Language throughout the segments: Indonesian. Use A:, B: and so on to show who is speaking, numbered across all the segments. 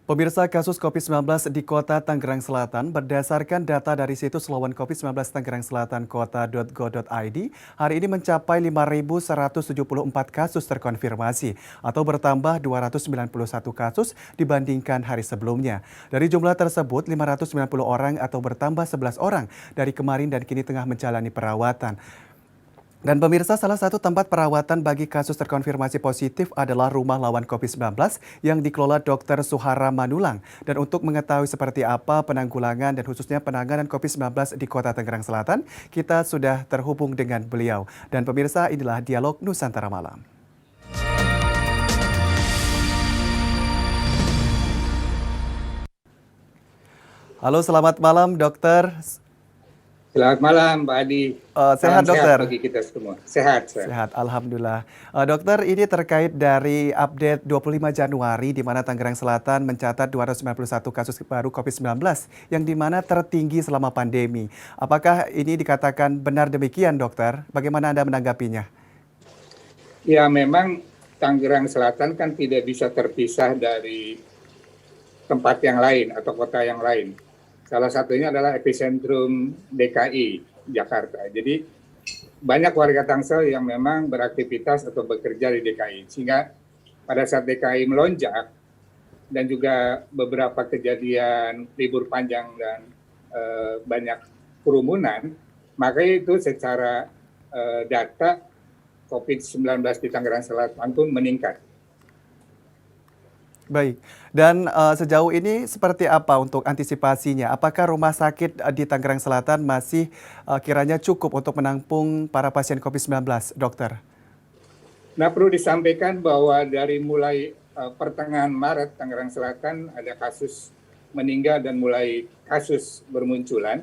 A: Pemirsa kasus COVID-19 di Kota Tangerang Selatan berdasarkan data dari situs lawan COVID-19 Tangerang Selatan kota.go.id hari ini mencapai 5.174 kasus terkonfirmasi atau bertambah 291 kasus dibandingkan hari sebelumnya. Dari jumlah tersebut 590 orang atau bertambah 11 orang dari kemarin dan kini tengah menjalani perawatan. Dan pemirsa, salah satu tempat perawatan bagi kasus terkonfirmasi positif adalah Rumah Lawan COVID-19 yang dikelola Dr. Suhara Manulang. Dan untuk mengetahui seperti apa penanggulangan dan khususnya penanganan COVID-19 di Kota Tangerang Selatan, kita sudah terhubung dengan beliau. Dan pemirsa, inilah Dialog Nusantara Malam. Halo, selamat malam dokter.
B: Selamat malam, Pak Adi.
A: Sehat
B: Salam
A: dokter?
B: sehat bagi kita semua. Sehat.
A: Sehat, alhamdulillah. Dokter, ini terkait dari update 25 Januari di mana Tangerang Selatan mencatat 291 kasus baru COVID-19 yang di mana tertinggi selama pandemi. Apakah ini dikatakan benar demikian, dokter? Bagaimana Anda menanggapinya?
B: Ya, memang Tangerang Selatan kan tidak bisa terpisah dari tempat yang lain atau kota yang lain. Salah satunya adalah epicentrum DKI, Jakarta. Jadi banyak warga Tangsel yang memang beraktivitas atau bekerja di DKI. Sehingga pada saat DKI melonjak dan juga beberapa kejadian libur panjang dan banyak kerumunan, maka itu secara data COVID-19 di Tangerang Selatan pun meningkat.
A: Baik, dan sejauh ini seperti apa untuk antisipasinya? Apakah rumah sakit di Tangerang Selatan masih kiranya cukup untuk menampung para pasien COVID-19, dokter?
B: Nah, perlu disampaikan bahwa dari mulai pertengahan Maret, Tangerang Selatan ada kasus meninggal dan mulai kasus bermunculan.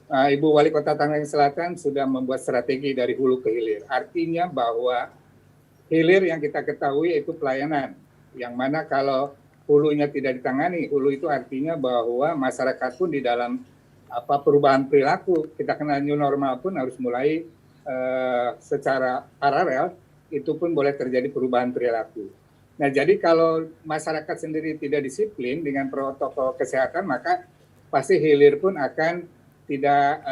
B: Ibu Wali Kota Tangerang Selatan sudah membuat strategi dari hulu ke hilir. Artinya bahwa hilir yang kita ketahui itu pelayanan, yang mana kalau hulunya tidak ditangani, hulu itu artinya bahwa masyarakat pun di dalam perubahan perilaku, kita kenal new normal pun harus mulai secara paralel, itu pun boleh terjadi perubahan perilaku. Nah, jadi kalau masyarakat sendiri tidak disiplin dengan protokol kesehatan, maka pasti hilir pun akan tidak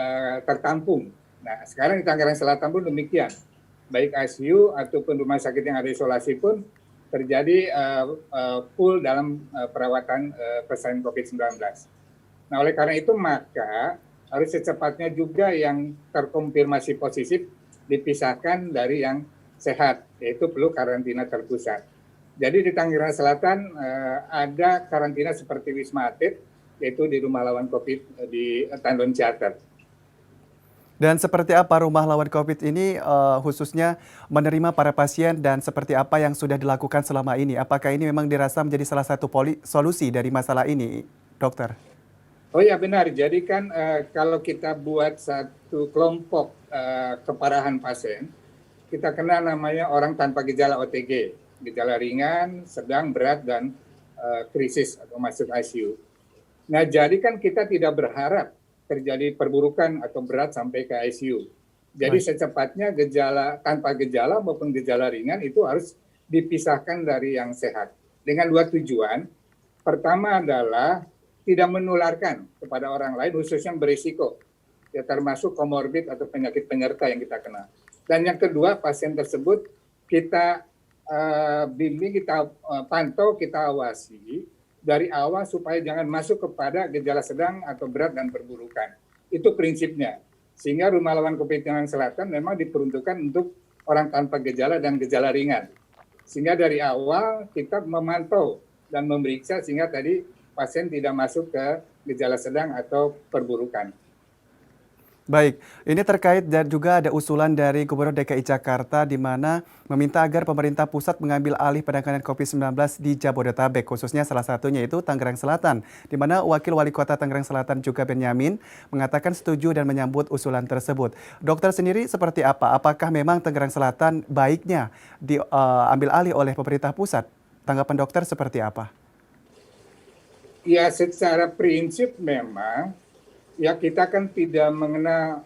B: tertampung. Nah, sekarang di Tangerang Selatan pun demikian. Baik ICU ataupun rumah sakit yang ada isolasi pun terjadi full dalam perawatan pasien COVID-19. Nah, oleh karena itu maka harus secepatnya juga yang terkonfirmasi positif dipisahkan dari yang sehat, yaitu perlu karantina terpusat. Jadi di Tangerang Selatan ada karantina seperti Wisma Atlet, yaitu di Rumah Lawan COVID di Tandon Ciater.
A: Dan seperti apa rumah lawan COVID ini khususnya menerima para pasien dan seperti apa yang sudah dilakukan selama ini? Apakah ini memang dirasa menjadi salah satu solusi dari masalah ini, dokter?
B: Oh ya benar, jadi kan kalau kita buat satu kelompok keparahan pasien, kita kenal namanya orang tanpa gejala OTG, gejala ringan, sedang, berat, dan krisis atau masuk ICU. Nah jadi kan kita tidak berharap terjadi perburukan atau berat sampai ke ICU. Jadi secepatnya gejala tanpa gejala maupun gejala ringan itu harus dipisahkan dari yang sehat. Dengan dua tujuan. Pertama adalah tidak menularkan kepada orang lain khususnya yang berisiko. Ya termasuk komorbid atau penyakit penyerta yang kita kenal. Dan yang kedua, pasien tersebut kita bimbing, kita pantau, kita awasi dari awal supaya jangan masuk kepada gejala sedang atau berat dan perburukan. Itu prinsipnya. Sehingga Rumah Lawan COVID-19 Selatan memang diperuntukkan untuk orang tanpa gejala dan gejala ringan. Sehingga dari awal kita memantau dan memeriksa sehingga tadi pasien tidak masuk ke gejala sedang atau perburukan.
A: Baik, ini terkait dan juga ada usulan dari Gubernur DKI Jakarta di mana meminta agar pemerintah pusat mengambil alih penanganan COVID-19 di Jabodetabek, khususnya salah satunya itu Tangerang Selatan, di mana Wakil Wali Kota Tangerang Selatan juga Benyamin mengatakan setuju dan menyambut usulan tersebut. Dokter sendiri seperti apa? Apakah memang Tangerang Selatan baiknya diambil alih oleh pemerintah pusat? Tanggapan dokter seperti apa?
B: Ya, secara prinsip memang ya kita kan tidak mengenal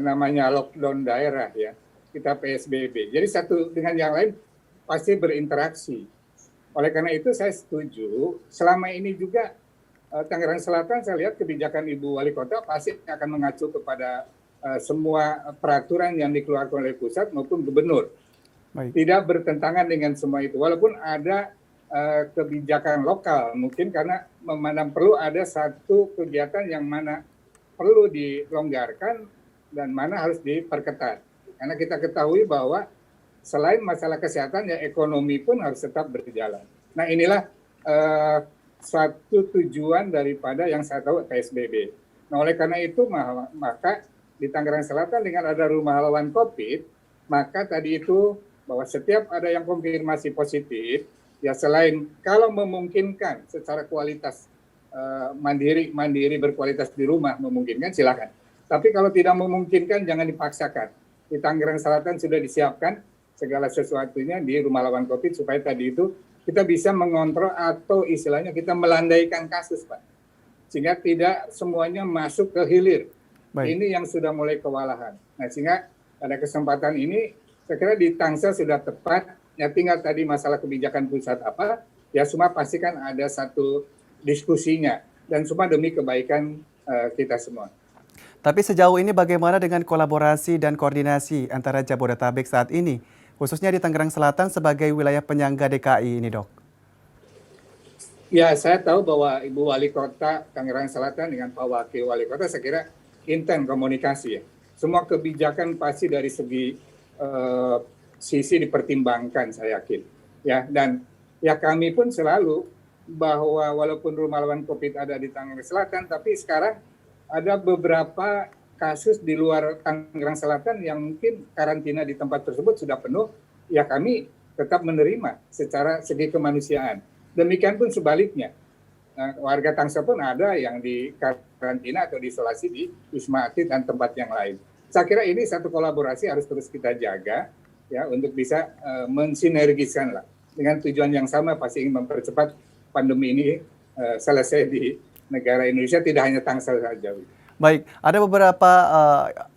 B: namanya lockdown daerah ya, kita PSBB. Jadi satu dengan yang lain pasti berinteraksi. Oleh karena itu saya setuju, selama ini juga Tangerang Selatan saya lihat kebijakan Ibu Wali Kota pasti akan mengacu kepada semua peraturan yang dikeluarkan oleh pusat maupun gubernur.
A: Baik.
B: Tidak bertentangan dengan semua itu. Walaupun ada kebijakan lokal, mungkin karena memandang perlu ada satu kegiatan yang mana perlu dilonggarkan dan mana harus diperketat. Karena kita ketahui bahwa selain masalah kesehatan, ya ekonomi pun harus tetap berjalan. Nah inilah suatu tujuan daripada yang saya tahu PSBB. Nah oleh karena itu maka di Tangerang Selatan dengan ada rumah lawan COVID, maka tadi itu bahwa setiap ada yang konfirmasi positif, ya selain kalau memungkinkan secara kualitas mandiri berkualitas di rumah memungkinkan silakan. Tapi kalau tidak memungkinkan jangan dipaksakan. Di Tangerang Selatan sudah disiapkan segala sesuatunya di rumah lawan COVID supaya tadi itu kita bisa mengontrol atau istilahnya kita melandaikan kasus, Pak. Sehingga tidak semuanya masuk ke hilir. Baik. Ini yang sudah mulai kewalahan. Nah, sehingga pada kesempatan ini saya kira di Tangsel sudah tepat. Ya tinggal tadi masalah kebijakan pusat apa, ya semua pastikan ada satu diskusinya dan semua demi kebaikan kita semua.
A: Tapi sejauh ini bagaimana dengan kolaborasi dan koordinasi antara Jabodetabek saat ini, khususnya di Tangerang Selatan sebagai wilayah penyangga DKI ini, Dok?
B: Ya, saya tahu bahwa Ibu Wali Kota Tangerang Selatan dengan Pak Wakil Wali Kota saya kira intens komunikasi ya. Semua kebijakan pasti dari segi sisi dipertimbangkan saya yakin. Ya, dan ya kami pun selalu bahwa walaupun rumah lawan COVID ada di Tangerang Selatan, tapi sekarang ada beberapa kasus di luar Tangerang Selatan yang mungkin karantina di tempat tersebut sudah penuh, ya kami tetap menerima secara segi kemanusiaan. Demikian pun sebaliknya, warga Tangsel pun ada yang di karantina atau diisolasi di Wisma Atlet dan tempat yang lain. Saya kira ini satu kolaborasi harus terus kita jaga ya untuk bisa mensinergiskan lah dengan tujuan yang sama pasti ingin mempercepat pandemi ini selesai di negara Indonesia, tidak hanya Tangsel saja.
A: Baik, ada beberapa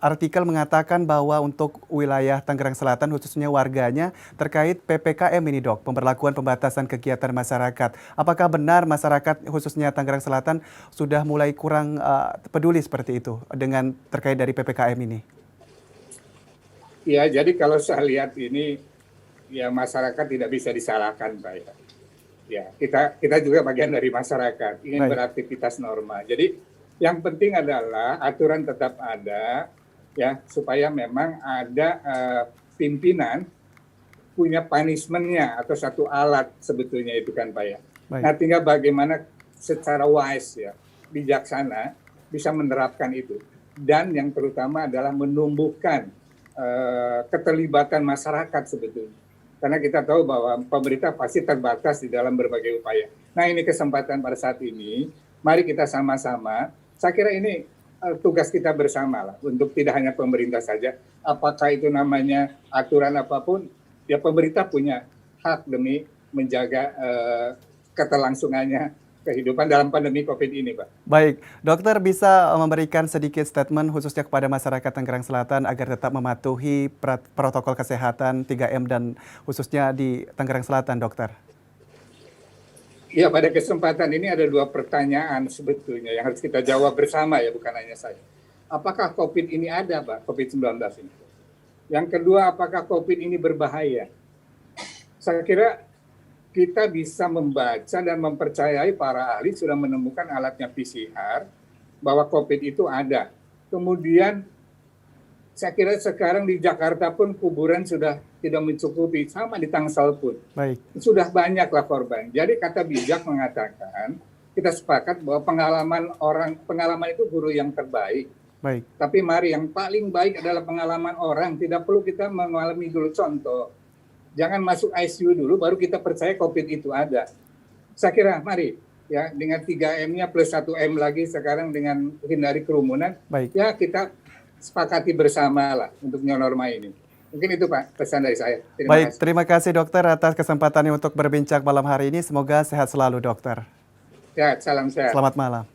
A: artikel mengatakan bahwa untuk wilayah Tangerang Selatan khususnya warganya terkait PPKM ini, Dok, pemberlakuan pembatasan kegiatan masyarakat. Apakah benar masyarakat khususnya Tangerang Selatan sudah mulai kurang peduli seperti itu dengan terkait dari PPKM ini?
B: Ya, jadi kalau saya lihat ini ya masyarakat tidak bisa disalahkan, Pak. Ya, kita juga bagian dari masyarakat, ingin beraktivitas normal. Jadi yang penting adalah aturan tetap ada, ya supaya memang ada pimpinan punya punishment-nya atau satu alat sebetulnya itu kan Pak ya. Nah tinggal bagaimana secara wise ya, bijaksana bisa menerapkan itu. Dan yang terutama adalah menumbuhkan keterlibatan masyarakat sebetulnya. Karena kita tahu bahwa pemerintah pasti terbatas di dalam berbagai upaya. Nah ini kesempatan pada saat ini, mari kita sama-sama, saya kira ini tugas kita bersama lah, untuk tidak hanya pemerintah saja, apakah itu namanya aturan apapun, ya pemerintah punya hak demi menjaga keterlangsungannya kehidupan dalam pandemi COVID ini, Pak.
A: Baik, dokter bisa memberikan sedikit statement khususnya kepada masyarakat Tangerang Selatan agar tetap mematuhi protokol kesehatan 3M dan khususnya di Tangerang Selatan, dokter.
B: Ya, pada kesempatan ini ada dua pertanyaan sebetulnya yang harus kita jawab bersama ya, bukan hanya saya. Apakah COVID ini ada, Pak, COVID-19 ini? Yang kedua, apakah COVID ini berbahaya? Saya kira kita bisa membaca dan mempercayai para ahli sudah menemukan alatnya PCR bahwa COVID itu ada. Kemudian saya kira sekarang di Jakarta pun kuburan sudah tidak mencukupi, sama di Tangsel pun.
A: Baik.
B: Sudah banyaklah korban. Jadi kata bijak mengatakan kita sepakat bahwa pengalaman itu guru yang terbaik.
A: Baik.
B: Tapi mari yang paling baik adalah pengalaman orang. Tidak perlu kita mengalami dulu contoh. Jangan masuk ICU dulu, baru kita percaya COVID itu ada. Saya kira, mari ya dengan 3M-nya plus 1M lagi sekarang dengan hindari kerumunan, ya kita sepakati bersama lah untuk new normal ini. Mungkin itu Pak pesan dari saya.
A: Terima kasih dokter atas kesempatannya untuk berbincang malam hari ini. Semoga sehat selalu dokter.
B: Ya, salam sehat.
A: Selamat malam.